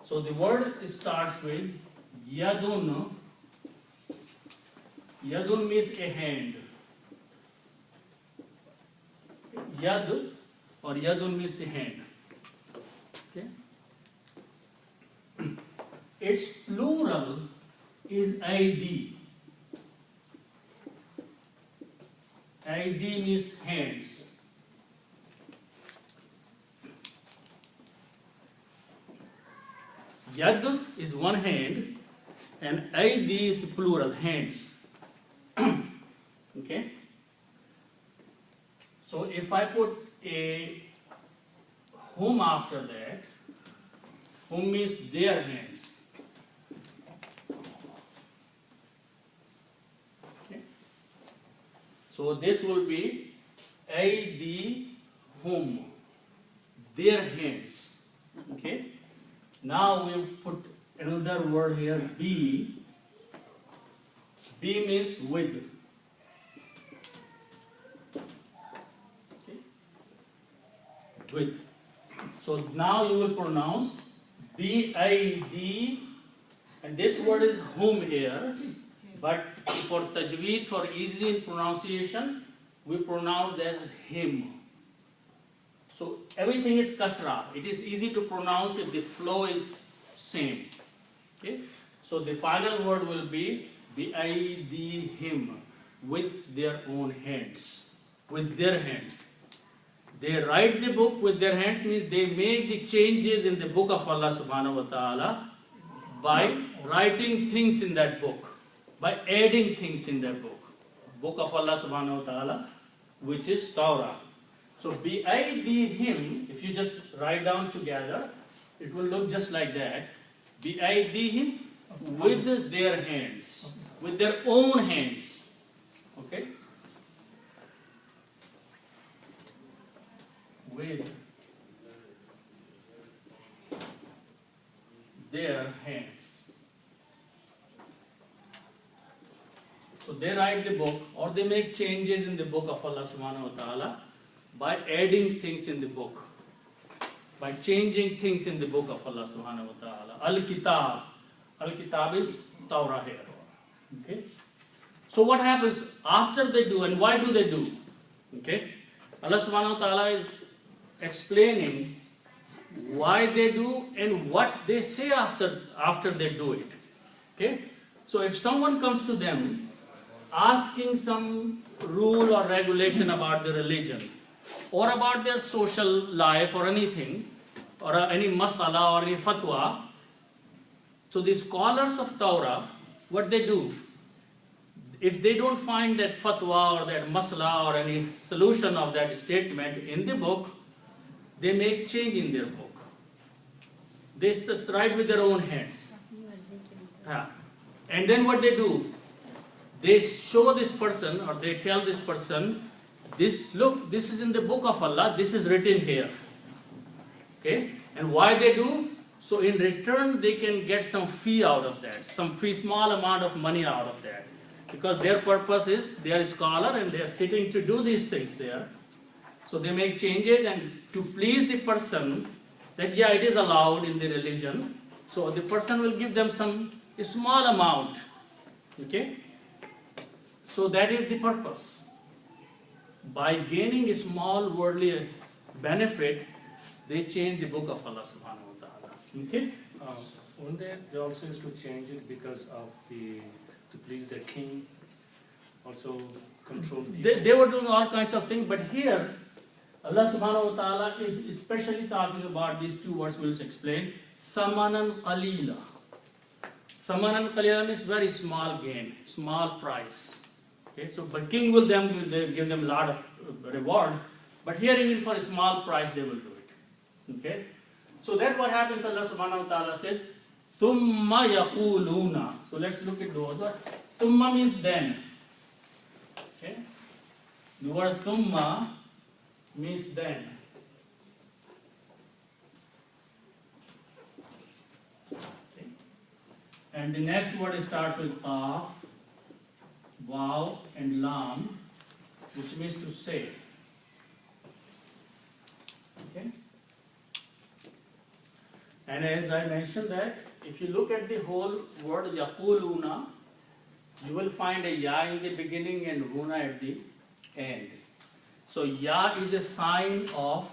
So the word starts with yadun. Yadun means a hand. Yad or yadun means a hand. Okay. Its plural is aidi. Aidi means hands. Yad is one hand and aidi is plural, hands. Okay. So if I put a hum after that, hum means their hands. Okay. So this will be aidi hum, their hands. Okay. Now we put another word here, be. Be means with. Okay. With. So now you will pronounce B-I-D, and this word is whom here, but for tajweed, for easy in pronunciation, we pronounce as him. So everything is kasra. It is easy to pronounce if the flow is same. Okay? So the final word will be bi-di him, with their own hands. With their hands. They write the book with their hands, means they make the changes in the book of Allah subhanahu wa ta'ala by writing things in that book, by adding things in that book. Book of Allah subhanahu wa ta'ala, which is Torah. So bi-di him, if you just write down together, it will look just like that. Bi-di him, with their hands, with their own hands. Okay? With their hands. So they write the book or they make changes in the book of Allah subhanahu wa ta'ala by adding things in the book, by changing things in the book of Allah subhanahu wa ta'ala. Al-Kitab. Al-Kitab is Torah here. Okay? So what happens after they do, and why do they do? Okay? Allah subhanahu wa ta'ala is explaining why they do and what they say after they do it. Okay? So if someone comes to them asking some rule or regulation about the religion or about their social life or anything, or any masala or any fatwa, so the scholars of Torah, what they do, if they don't find that fatwa or that masala or any solution of that statement in the book, they make change in their book. They just write with their own hands. And then what they do? They show this person, or they tell this person, this, look, this is in the book of Allah, this is written here. Okay? And why they do? So in return, they can get some fee out of that, some fee, small amount of money out of that. Because their purpose is, they are a scholar and they are sitting to do these things there. So they make changes, and to please the person that yeah, it is allowed in the religion. So the person will give them a small amount. Okay? So that is the purpose. By gaining a small worldly benefit, they change the book of Allah subhanahu wa ta'ala. Okay? One day they also used to change it because of to please the king, also control people. They were doing all kinds of things, but here Allah subhanahu wa ta'ala is especially talking about these two words we'll explain. Thamanan qalila. Thamanan qalila means very small gain, small price. Okay, so but king will give them a lot of reward, but here even for a small price they will do it. Okay? So that's what happens. Allah subhanahu wa ta'ala says, Thumma yaquluna. So let's look at the word. Thumma means then. Okay? The word thumma means then. Okay? And the next word starts with qaf, waw, and lam, which means to say. Okay? And as I mentioned that, if you look at the whole word yaquluna, you will find a ya in the beginning and huna at the end. So ya is a sign of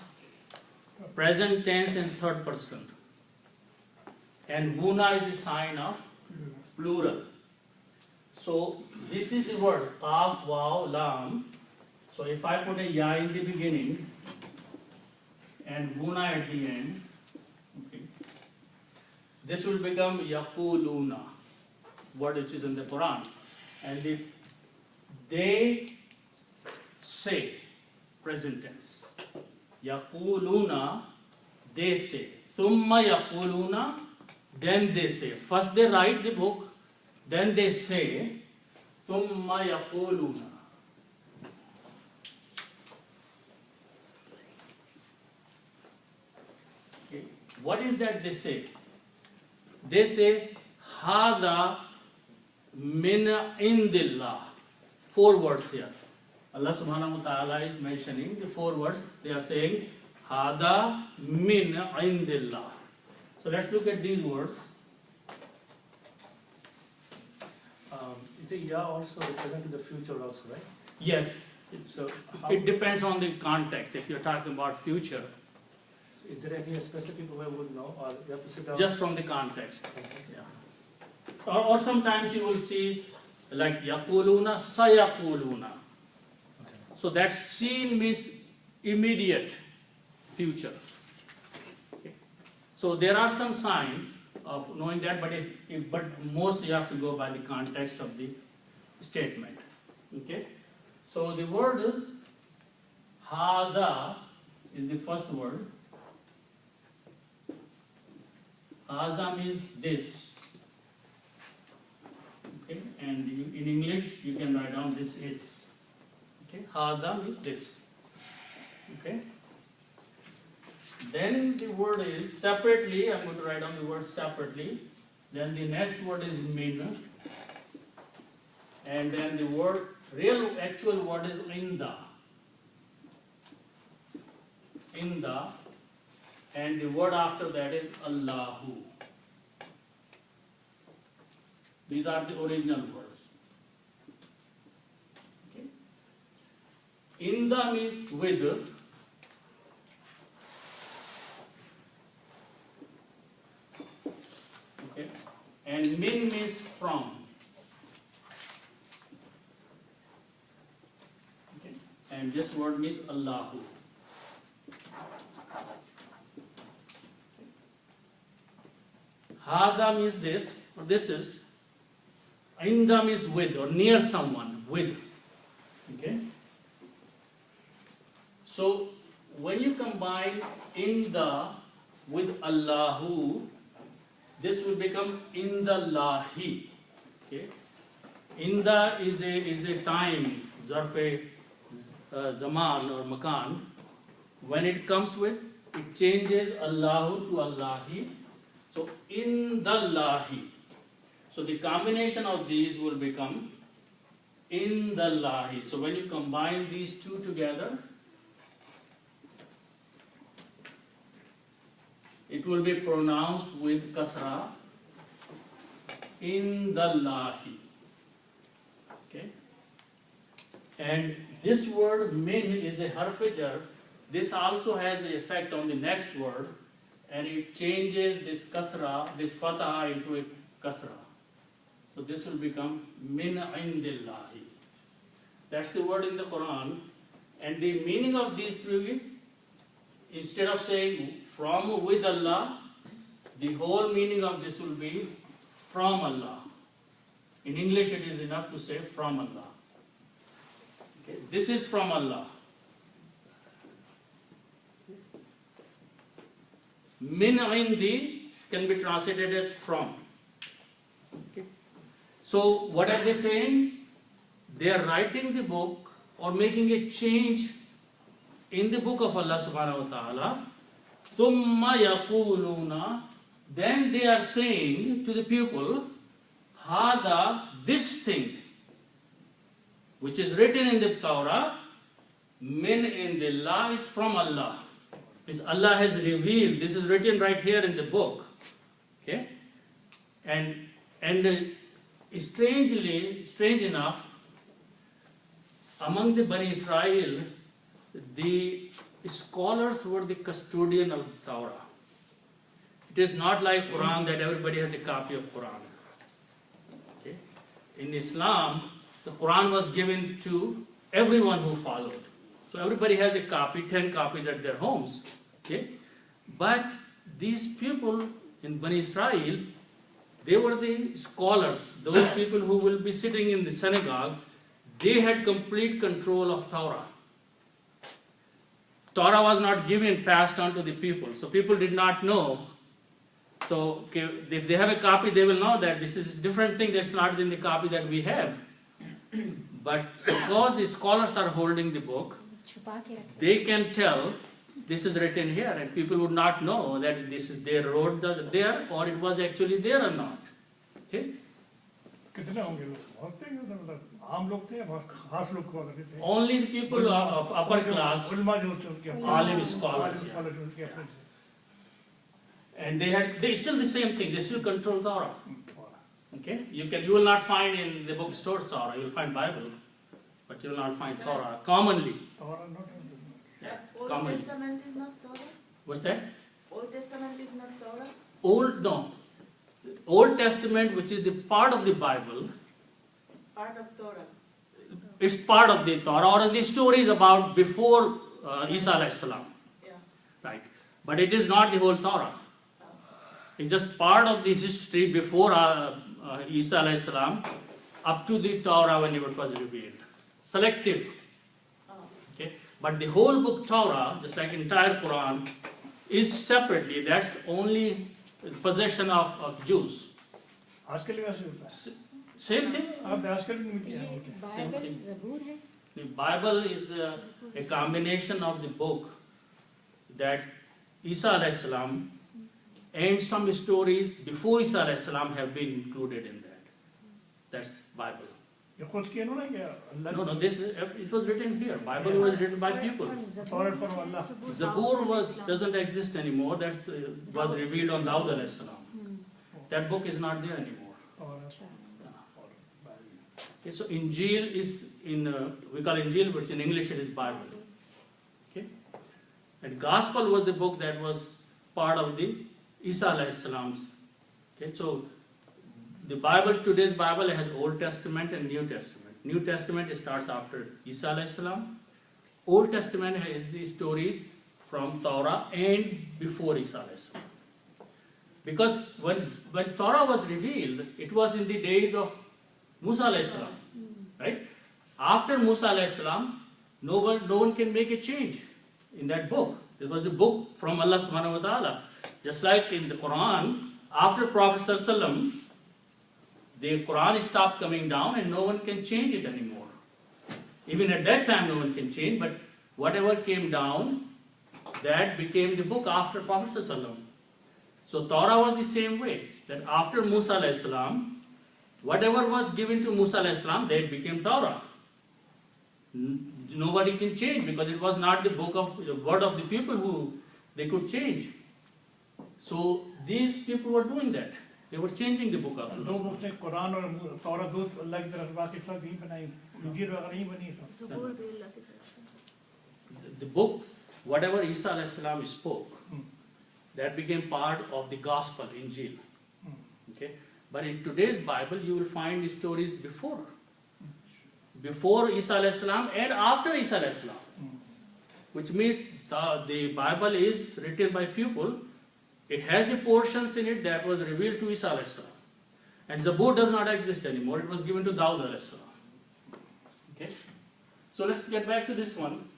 present tense and third person. And huna is the sign of plural. So this is the word qaf, waw, lam. So if I put a ya in the beginning and huna at the end, okay, this will become yaquluna, word which is in the Quran. And they say, present tense. Yaquluna, they say. Thumma yaquluna, then they say. First they write the book, then they say, thumma yaquluna. Okay. What is that they say? They say, Hada min indillah. 4 words here. Allah subhanahu wa ta'ala is mentioning the 4 words. They are saying, Hada min indillah. So let's look at these words. The ya also representing the future also, right? Yes, So how, it depends on the context. If you're talking about future, is there any specific way we would know, or you have to sit down? just from the context. Okay. Yeah. Or sometimes you will see like yaquluna, sayaquluna. Okay. So that seen means immediate future. Okay. So there are some signs of knowing that, but most you have to go by the context of the statement. Okay. So the word hada is the first word. Hada means this. Okay, and in English you can write down this is. Okay, hada means this. Okay. Then the word is separately. I'm going to write down the word separately. Then the next word is min. And then the word, actual word is inda. Inda. And the word after that is Allahu. These are the original words. Okay. Inda means with. Okay. And min means from. Okay. And this word means Allahu. Hada means this, or this is. Inda means with, or near someone, with. Okay? So, when you combine inda with Allahu, this will become indallahi. Okay? Inda is a time, zarf zaman or makan. When it comes with, it changes Allahu to Allahi. So, indallahi. So, the combination of these will become indallahi. So, when you combine these two together, it will be pronounced with kasra, indallahi. Okay? And this word min is a harf-jar. This also has an effect on the next word, and it changes this kasra, this fatah into a kasra. So this will become min indillahi. That's the word in the Quran. And the meaning of these three, instead of saying from with Allah, the whole meaning of this will be from Allah. In English it is enough to say from Allah. Okay. This is from Allah. Min indi can be translated as from. Okay. So what are they saying? They are writing the book or making a change in the book of Allah subhanahu wa ta'ala. Thumma yaquluna, then they are saying to the people, Hada, this thing, which is written in the Torah, min indillah, is from Allah. Means Allah has revealed. This is written right here in the book. Okay? And strange enough, among the Bani Israel, the scholars were the custodian of the Torah. It is not like Quran that everybody has a copy of Quran. Okay? In Islam, the Quran was given to everyone who followed. So everybody has a copy, 10 copies at their homes. Okay? But these people in Bani Israel, they were the scholars, those people who will be sitting in the synagogue. They had complete control of Torah. Torah was not given, passed on to the people. So people did not know. So okay, if they have a copy, they will know that this is a different thing that's not in the copy that we have. But because the scholars are holding the book, they can tell this is written here, and people would not know that this is they wrote there or it was actually there or not. Okay? कितने होंगे लोग? बहुत थे मतलब आम लोग थे, बहुत खास लोग हुआ करते थे। Only the people of upper class, उलमा जो होते हैं उनके अपने- alim scholars, yeah. उनके अपने- And they still the same thing. They still control Torah. Okay, you will not find in the bookstores Torah. You will find Bible, but you will not find Torah commonly. Torah not- Yeah, Old commonly. Testament is not Torah? What's that? Old Testament is not Torah? Old Testament, which is the part of the Bible, Part of Torah. is part of the Torah or the stories about before Isa alayhi salam, Yeah. right? But it is not the whole Torah. It's just part of the history before Isa alayhi salam up to the Torah when it was revealed. Selective. Oh. Okay? But the whole book Torah, just like entire Quran, is separately. That's only possession of Jews. आजकल भी वैसे होता है। Same thing. आप आजकल भी मिलती हैं ये उनके। बाइबल ज़बूर है। The Bible is a combination of the book that Isa alayhi salam and some stories before Isa alayhi salam have been included in that. That's Bible. ये खुद किए उन्होंने क्या? अल्लाह No, it was written here. Bible was written by people. Torah from Allah. Zabur doesn't exist anymore. That was revealed on Dawud alayhi salam. That book is not there anymore. Okay, so Injil is we call Injil, which in English it is Bible. Okay, and Gospel was the book that was part of the Isa alayhi salam's. Okay, so the Bible, today's Bible, has Old Testament and New Testament. New Testament starts after Isa alayhi salam. Old Testament has the stories from Torah and before Isa alayhi salam. Because when Torah was revealed, it was in the days of Musa alayhi salam, right? After Musa alayhi salam, no one can make a change in that book. It was a book from Allah subhanahu wa ta'ala. Just like in the Quran, after Prophet sallallahu alaihi wasallam, the Quran stopped coming down and no one can change it anymore. Even at that time, no one can change, but whatever came down, that became the book after Prophet sallallahu alaihi wasallam. So Torah was the same way, that after Musa alayhi salam, whatever was given to Musa alayhi salam, that became Torah. Nobody can change because it was not the word of the people who they could change. So these people were doing that. They were changing the book of दो Allah. Book थे कुरान और तौरा दो अल्लाह की तरफ बाकी सब नहीं बनाई इंजील वगैरह नहीं बनी सब Zabur भी अल्लाह की तरफ से। The book, whatever Isa alayhi salam spoke, that became part of the gospel, Injil. Okay? But in today's Bible, you will find the stories before Isa alayhi salam and after Isa alayhi salam. Which means the Bible is written by people. It has the portions in it that was revealed to Isa alayhi salam. And Zabur does not exist anymore. It was given to Dawud alayhi salam. Okay? So let's get back to this one.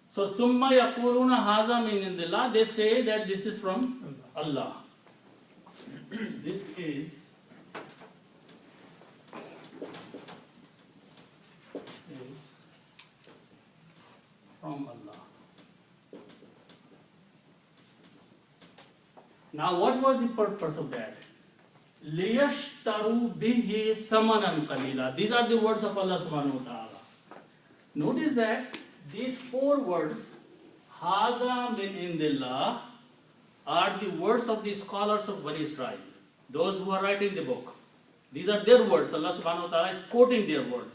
So ثُمَّ يَقُولُونَ هَذَا مِنْ عِنْدِ اللَّهِ. They say that this is from Allah. This is from Allah. Now what was the purpose of that? لِيَشْتَرُوا بِهِ ثَمَنًا قَلِيلًا. These are the words of Allah subhanahu wa ta'ala. Notice that these four words, Hada min indillah are the words of the scholars of Bani Israel, those who are writing the book. These are their words. Allah subhanahu wa ta'ala is quoting their word.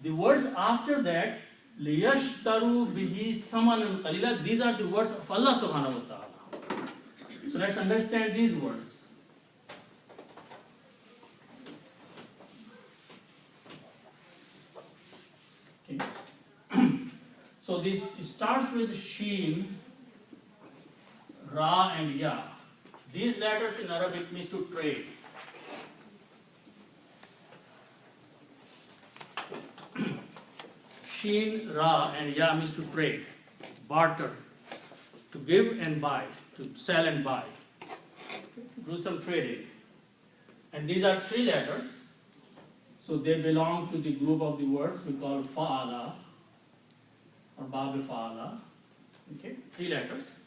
The words after that, liyashtaru bihi thamanan qalila, these are the words of Allah subhanahu wa ta'ala. So let's understand these words. So this starts with Sheen, Ra and Ya. These letters in Arabic means to trade. Sheen, Ra and Ya means to trade, barter, to give and buy, to sell and buy, do some trading. And these are three letters, so they belong to the group of the words we call Fa'ala or Bab Fa'ala. Okay, three letters.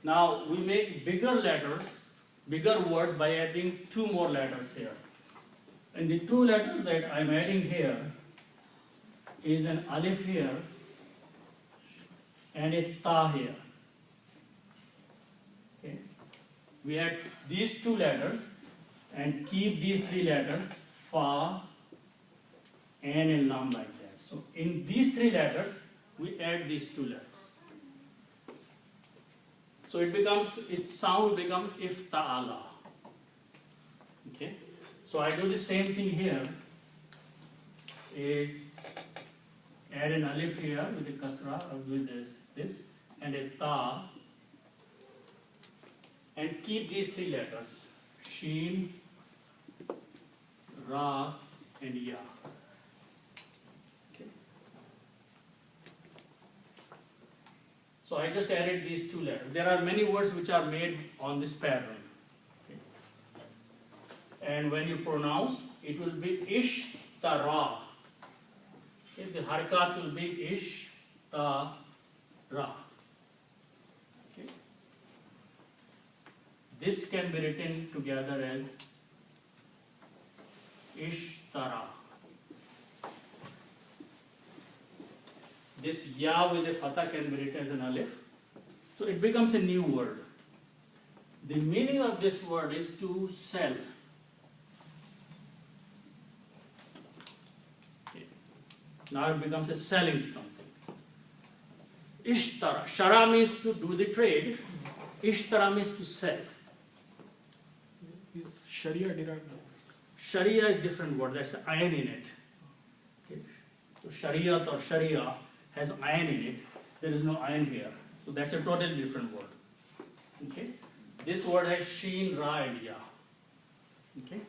Now we make bigger letters, bigger words by adding two more letters here. And the two letters that I'm adding here is an alif here and a ta here. Okay. We add these two letters and keep these three letters, fa, and lam like that. So in these three letters, we add these two letters. So it becomes, its sound becomes ifta'ala. Okay. So I do the same thing here, is add an alif here with the kasra, or with this, and a ta, and keep these three letters, sheen, ra, and ya. Okay. So I just added these two letters. There are many words which are made on this pattern. Okay. And when you pronounce, it will be ishtara. Okay. The harakat will be ishtara. Okay. This can be written together as ishtara. This ya with a fatha can be written as an alif. So it becomes a new word. The meaning of this word is to sell. Okay. Now it becomes a selling something. Ishtara. Shara means to do the trade. Ishtara means to sell. Is Sharia derived from this? Sharia is different word. That's ayn in it. Okay. So Shariat or Sharia has ayn in it. There is no ayn here. So that's a totally different word. Okay. This word has sheen, ra, and ya. Okay.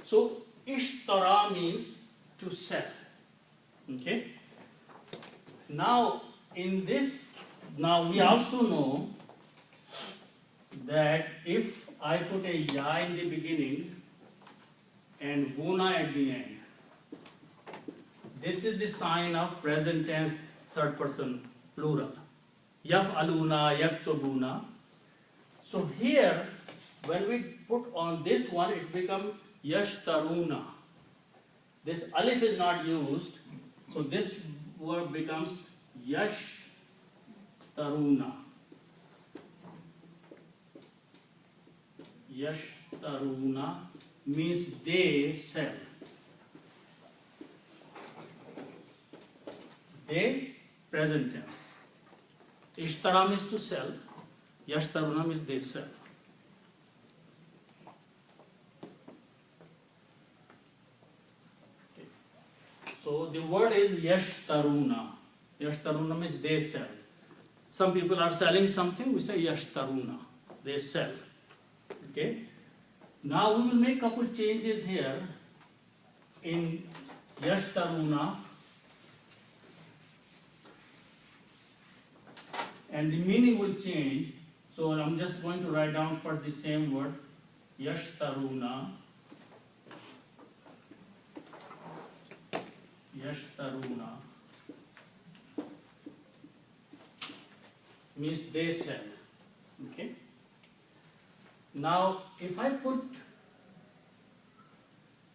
So ishtara means to sell. Okay. Now in this, now we also know that if I put a ya in the beginning and guna at the end, this is the sign of present tense third person plural. Yaf'aluna, yaktubuna. So here, when we put on this one, it becomes yashtaruna. This alif is not used, so this word becomes yashtaruna. Yashtaruna means they sell. They, present tense. Ishtara means to sell. Yashtaruna means they sell. Okay. So the word is yashtaruna. Yashtaruna means they sell. Some people are selling something, we say yashtaruna. They sell. Okay. Now we will make couple changes here in yashtaruna. And the meaning will change. So I'm just going to write down first the same word, yashtaruna. Yashtaruna means they sell. Okay. Now if I put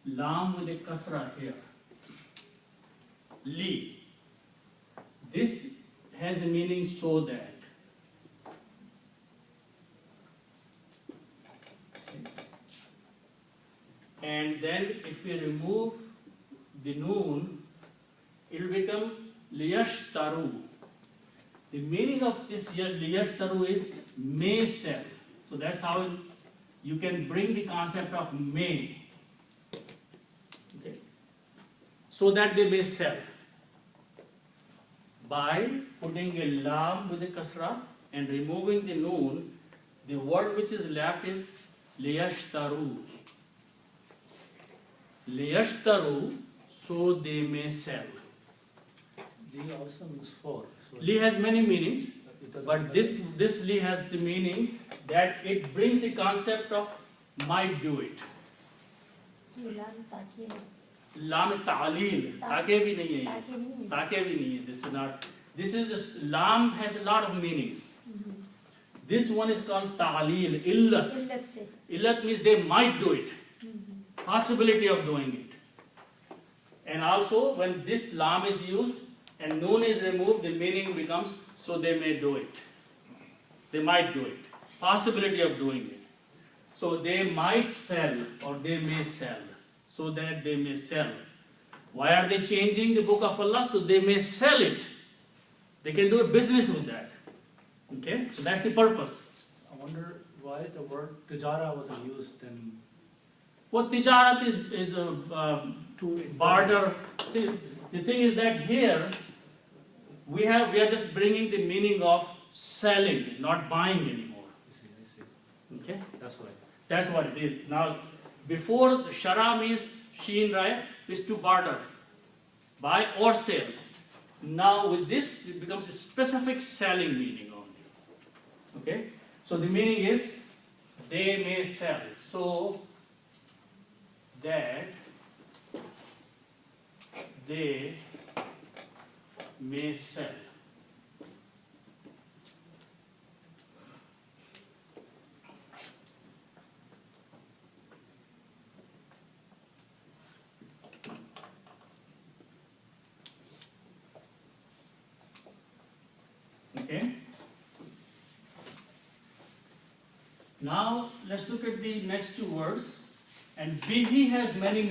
lam with a kasra here, li, this has the meaning so that. And then if we remove the noon, it will become liyashtaru. The meaning of this liyashtaru is may sell. So that's how you can bring the concept of may. Okay. So that they may sell. By putting a lam with a kasra and removing the noon, the word which is left is liyashtaru. Liyashtaru, so they may sell. Li also means for. So Li has many meanings, it doesn't but have- this li has the meaning that it brings the concept of might do it. लाम ताकि है, Lam ta'leel, ताके भी नहीं है ये. ताकि नहीं है। ताके भी नहीं है. This is not. This is lam has a lot of meanings. This one is called ta'leel, illat. इल्लत से। Illat means they might do it. Possibility of doing it. And also when this lam is used and noon is removed, the meaning becomes so they may do it. They might do it. Possibility of doing it. So they might sell or they may sell. So that they may sell. Why are they changing the book of Allah? So they may sell it. They can do a business with that. Okay? So that's the purpose. I wonder why the word tijara was used then. What tijarat is a barter. See, the thing is that here we are just bringing the meaning of selling, not buying anymore. I see. Okay, That's why. that's what it is. Now, before the shara means sheen rai is to barter, buy or sell. Now with this it becomes a specific selling meaning only. Okay, so the meaning is they may sell. So that they may sell. Okay. Now let's look at the next two words. And bihi has many meanings.